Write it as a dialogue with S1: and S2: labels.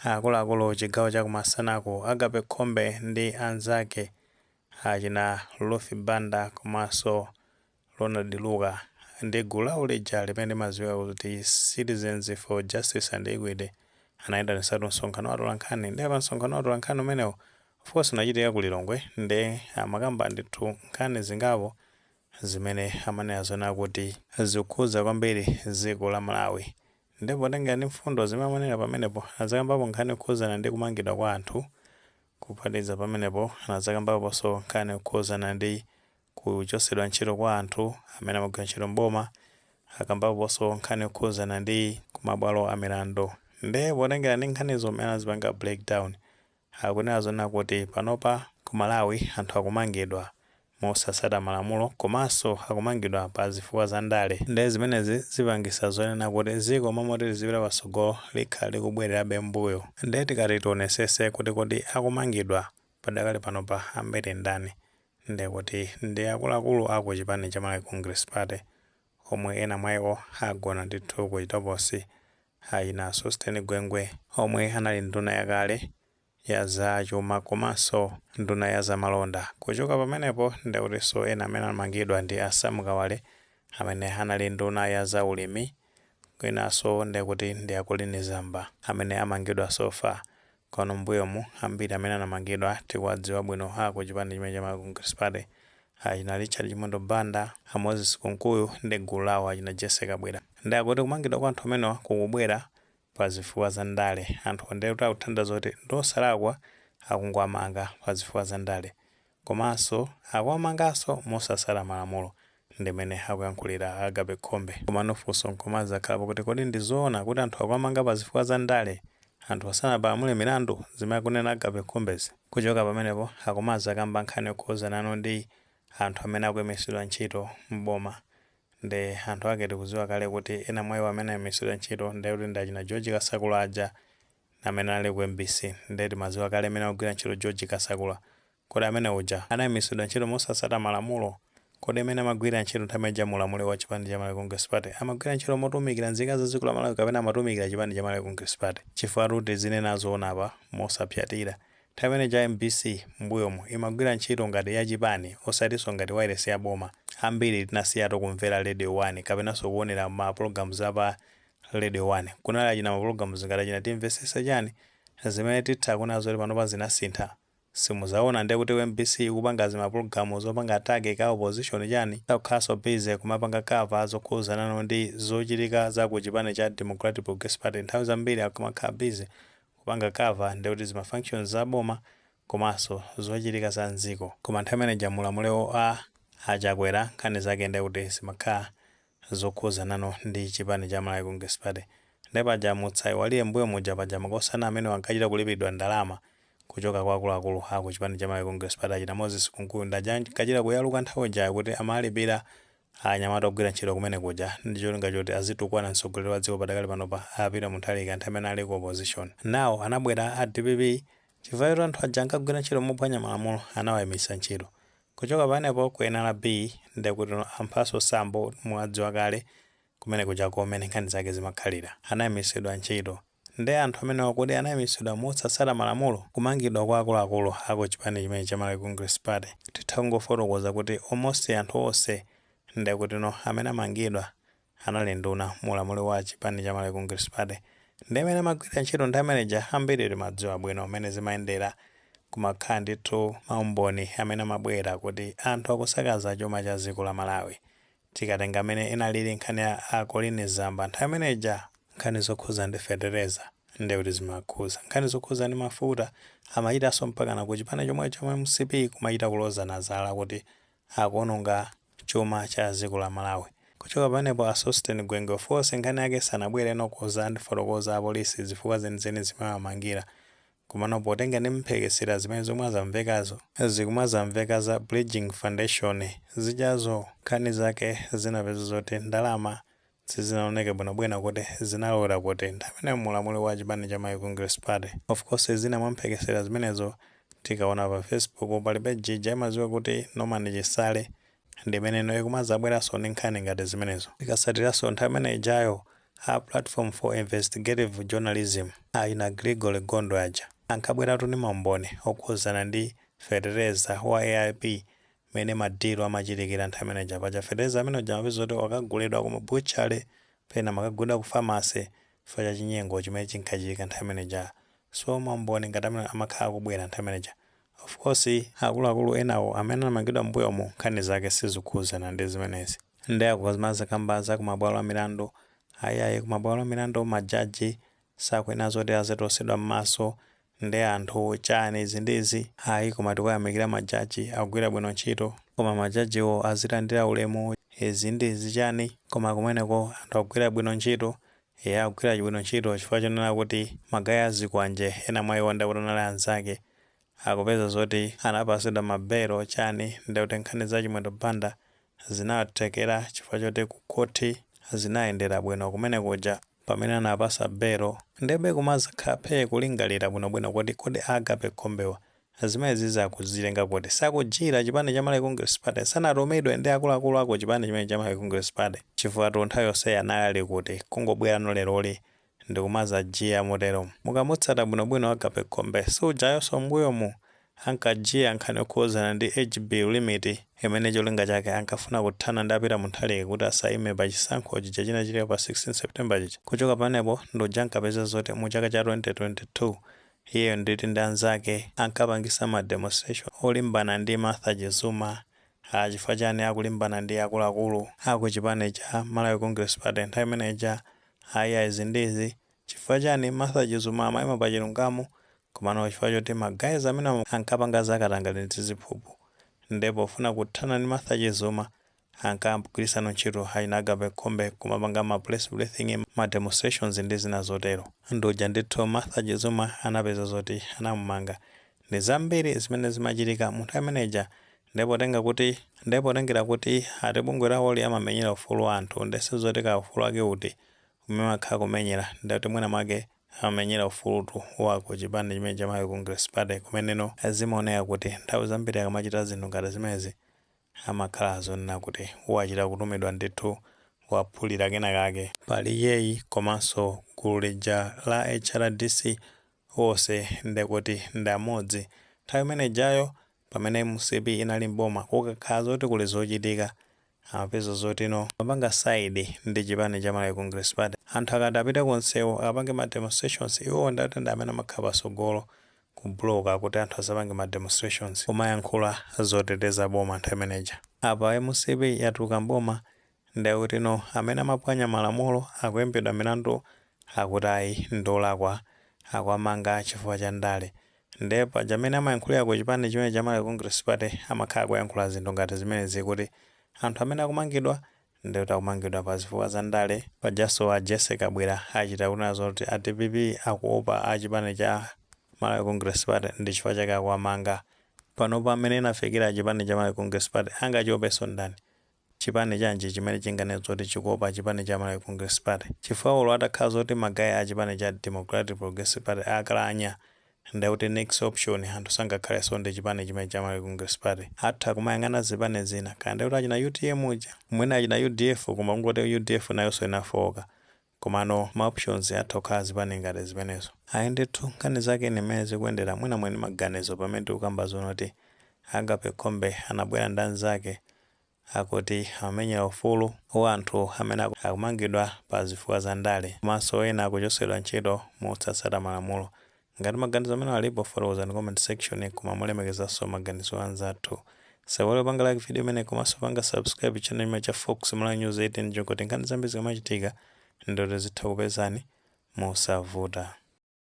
S1: akuluakulu chigawo chakumasanako Agape Khombe ndi anzake achina Ruth Banda komanso Ronald Luka ndi gulu lawo lija limene limadziwika kuti Citizens for Justice and Equity anayitanitsatu msonkhano wa atolankhani. Ndi pa msonkhano wa atolankhani umenewo of course unachitika ku Lilongwe ndi amakamba ndithu nkhani zingapo zimene amanena zona kuti zikukhuza kwambiri dziko la Malawi. Ndipo tenga ndi mfundo zimene amanena pamenepo azakambapo nkhani yokhuzana ndi kumangidwa kwa anthu kuphatikiza pamenepo anazakambaponso nkhani yokhuzana ndi kuchotsedwa ntchito kwa anthu amene amagwira ntchito mboma, akambaponso nkhani yokhuzana ndi kumabwalo a milandu. Ndipo tenga ndi nkhanizo mmene azipanga breakdown akunena zona kuti panopa ku Malawi anthu akumangidwa mosatsata malamulo komanso akumangidwa pa zifukwa za ndale. Ndi zimenezi zipangisa zonena kuti dziko momwe lizipita patsogolo likhala likubwererabe mbuyo. Ndi tikati tionetsetse kuti kodi akumangidwa padakali panopa ambiri ndani. Ndi kuti ndi akuluakulu aku chipani cha Malawi Congress Party omwe ena mwa iwo agona ndithu ku chitoposi achina Sosteni Gwengwe omwe anali nduna yakale ya za chuma komanso nduna ya za malonda. Kuchoka pamenepo ndi kutinso ena amene amangidwa ndi Sam Kawale amene anali nduna ya za ulimi, kwinaso ndi kuti ndi Akolini Zamba amene amangidwa sofa. Kono mbuyomu ambiri amene anamangidwa tikuwadziwa bwino aku chipani chimene cha Malawi Congress Party achina Richard Chimondo Banda, Moses Kunkuyu ndi gulu lawo achina Jessica Bwera. Ndi akuti kumangidwa kwa anthu amenewa kukubwera pa zifukwa za ndale. Anthu ndi kuti akuthandiza kuti ndosalakwa akungwamanga pa zifukwa za ndale komanso akuwamanganso mosatsata malamulo. Ndimene akuyankhulira Agape Khombe. Komano funso nkomazi akhalapo kuti kodi ndizoona kuti anthu akuwamanga pa zifukwa za ndale anthu asanapalamule milandu zimene akunena Agape Khombezi. Kuchoka pamenepo akomazi akamba nkhani yokhuzana ndi anthu amene akuyemesedwa ntchito mboma. Ndi anthu ake tikudziwa kale kuti ena mwa iwo amene ayemesedwa ntchito ndi kuti ndi achina George Kasakula aja amene ali ku MBC. Ndi timadziwa kale amene akugwira ntchito George Kasakula kodi amene uja anayemesedwa ntchito mosatsata malamulo. Kodi amene amagwira ntchito nthawi ija mulamuliro wa chipani cha Malawi Congress Party amagwira ntchito motumikira nzika za dziko la Malawi kapena amatumikira chipani cha Malawi Congress Party. Chifukwa kuti zinenazoona apa mosapyatira nthawi imene cha MBC mbuyomu imagwira ntchito ngati ya chipani osatinso ngati wireless ya boma. Ambiri tinasiyatu kumvera Radio 1 kapenanso kuonera ma programs apa Radio 1. Kunali achina ma programs ngati achina timvesesa chani zimene titha kunazo panopa zinasintha. Simuzaona ndi kuti MBC ikupanga zima programu zopanga attack ka opposition chani akukhaso busy kumapanga cover zokhuzana ndi zochitika za ku chipani cha Democratic Progressive Party. Nthawi zambiri akumakhala busy kupanga cover ndi kuti zima functions za boma komanso zochitika za nziko. Koma nthawi imene jamulamuliro achakwera nkhani zake ndi kuti zimakhala zokhuzana ndi chipani cha Malawi Congress Party. Ndi paja mutsaiwalire mbuyo muja paja makosana amene wankachita kulipidwa ndalama kuchoka kwa akuluakulu aku chipani cha Malawi Congress Party achina Moses Kunkuyu ndajachita kuyaluka nthawi ija kuti amalipira anyamata ogwira ntchito kumene kuja ndi cholinga choti azitukwana mtsogoleri wa dziko padakali panopa apita Mutharika nthawi imene ali ku opposition. Nawo anabwera a DPP chifukwa anthu aja ankagwira ntchito mophwanya malamulo anawayimisa ntchito. Kuchoka panepo ku NRB ndi kuti Amphaso Sambo mwadziwa kale kumene kuja komene nkhani zake zimakhalira anayimisidwa ntchito. Ndi anthu amene kodi anayimisidwa mosatsata malamulo kumangidwa kwa akuluakulu aku chipani chimene cha Malawi Congress Party. Titha kungofotokoza kuti almost anthu onse ndi kuti amene amangidwa anali nduna mulamuliro wa chipani cha Malawi Congress Party. Ndi amene amagwira ntchito ndi amene ambiri timadziwa bwino amene zimayendera kumakhala ndithu maumboni amene amabwera kuti anthu akusakaza chuma cha dziko la Malawi. Tikatenga amene inalili nkhani ya Akolini Zamba nthawi imeneja nkhani zokhuza ndi fetereza ndi kuti zimakhuza nkhani zokhuza ndi mafuta amachitanso mpaka na ku chipani chomwe cha MCP kumachita kuloza nazala kuti akuononga chuma cha dziko la Malawi. Kuchoka panepo a Sosteni Gwengwe force nkhani yake sanabwere nokoza ndi fotokoza apolisi zifukwa zenizeni zimawamangira. Kumano potenga ndi mphekesera zimene zomwe zamvekazo zikumazamveka za Bridging Foundation zijazo nkhani zake zinapeza zoti ndalama sizinaoneke bwinobwino kuti zinalola kuti nthawi mulamuliro wa chipani cha Malawi Congress Party. Of course zina mwamphekesera zimenezo tikaona pa Facebook palibe jija imadziwa kuti Norman Chisale ndi imene ikumazabweranso ndi nkhani ngati zimenezo. Tikasatiranso nthawi imene ijayo a platform for investigative journalism ina Gregory Gondwaja ankabwera tuni maumboni okuzana ndi Federeza wa AIP mene madiro amachitikira nthawi imeneja paja Federeza amene uja mapeza kuti wakagulidwa ku mabuchale pena makagulidwa ku pharmacy chifukwa cha chinyengo chimene chinkachitika nthawi imeneja. So maumboni ngati amene amakhala kubwera nthawi imeneja. Of course akuluakulu enawo amene amangidwa mbuyo mu nkhani zake sizikuzana ndi zimenezi. Ndi akumaza kambaza kumabwalo a milandu ayayi kumabwalo a milandu majaji sakwena zoti azitosedwa m'maso ndi anthu chani zindizi ayi koma tikuyamikira majaji akugwira bwino ntchito koma majajiwo azilandira ulemu zindizi chani koma kumeneko anthu akugwira bwino ntchito akugwira bwino ntchito chifukwa chonena kuti magayi azikwanje ena mwa iwo ndi akuti anzake akupeza zoti anapasidwa mabelo chani ndi kuti nkhani za chimwendo banda zinawathekera chifukwa choti ku koti zinayendera bwino kumene kuja pamene anapasa belo ndebe kumazakhape kulingalira bwinobwino kodi Agape Khombewa zimene zizakuzilenga kuti sakujira chipani cha Malawi Congress Party sanatomedwe ndi akuluakulu ako chipani chimene cha Malawi Congress Party chifukwa nthawi yonse anali kuti kungobwera leroli ndi kumazajiya motero mukamutsata bwinobwino Agape Khombe sujayonso mbuyomu ankajiya nkhani yokhuzana ndi HB limit imene cholinga chake ankafuna kuthana ndi apita munthalike kuti asaime pa chisankho chija chinachitika pa 16 September chicha. Kuchoka panepo ndoja ankapeza zoti mu chaka cha 2022 iye nditi ndi anzake ankapangisa ma demonstration olimbana ndi Martha Chizuma chifukwa chani akulimbana ndi akuluakulu aku chipani cha Malawi Congress Party nthawi imeneja aya izindizi chifukwa chani Martha Chizuma amayima pa chilungamo komano chifukwa choti magayi amene ankapanga zakatangati ndi ziphuphu ndipo funa kuthana ndi Martha Chizuma ankagwiritsa ntchito ina Agape Khombe kumapanga ma press briefing ma demonstrations ndi zina zotero ndoja ndithu Martha Chizuma anapeza zoti anamumanga ndi zambiri zimene zimachitika mu nthawi imeneja ndipo tengera kuti ati bungwe lawo amamenyera ufulu anthu ndese zotika ufulu wake kuti umene akhala kumenyera ndati mwina mwake amenyera ufulutu wako chipani chimene cha Malawi Congress Party kumeneno zimaoneka kuti nthawi zambiri akamachita zinthu ngati zimezi amakhala azonena kuti wachita kutumidwa ndithu waphulira kenakake pali yeyi komanso gulu lija la HRDC wonse ndekuti ndi amodzi nthawi imenejayo pamene MCP inali mboma kukakhala zoti kuli zochitika amapeza zotino mapanga side ndi chipani cha Malawi Congress Party anthu akati apite konsewo akapange ma demonstrations iwo ndati ndi amene amakhala pasogolo kubloka kuti anthu asapange ma demonstrations kumayankhula zoteteza boma nthawi imeneja apa MCP yatuluka mboma ndekuti amene amapwanya malamulo akuyembedwa milandu akuti ayi ndolakwa akwamanga chifukwa cha ndale ndipo jamene amayankhulira ku chipani chimene cha Malawi Congress Party amakhala kuyankhula zinthu ngati zimenezi kuti anthu amene akumangidwa ndikuti akumangidwa pa zifukwa za ndale pajaso a Jessica Bwera achita kunena zoti a DPP akuopa a chipani cha Malawi Congress Party ndi chifukwa chake akuwamanga panopo amene inafikira chipani cha Malawi Congress Party angachiopenso ndani chipani chanji chimene chinganena zoti chikuopa chipani cha Malawi Congress Party chifukwa ulo atakhala zoti magayi a chipani cha Democratic Progressive Party akalanya ndekuti next option anthu sangakhaleso ndi chipani chimene cha Malawi Congress Party atha kumayang'ana zipani zina kandi kuti achina UTM uja mwina achina UDF koma kungoti UDF nayonso inafoka komano ma options atha kukhala zipani ngati zimenezo ayi ndithu nkhani zake nimene zikuyendera mwina mweni maganizo pamene tikukamba zonoti Agape Khombe anabwera ndi anzake akuti amenyera ufulu wa anthu amene akumangidwa pa zifukwa za ndale komanso ena akuchosedwa ntchito motsatira malamulo ngati maganizo amene alipo followers ndi comment section koma mulemekezanso maganizo anzathu sewole panga like video imene komanso panga subscribe channel imene cha Fox Malawi News 18 kuti nkhani zambiri zikamachitika ndoto zitha kupezani mosavuta.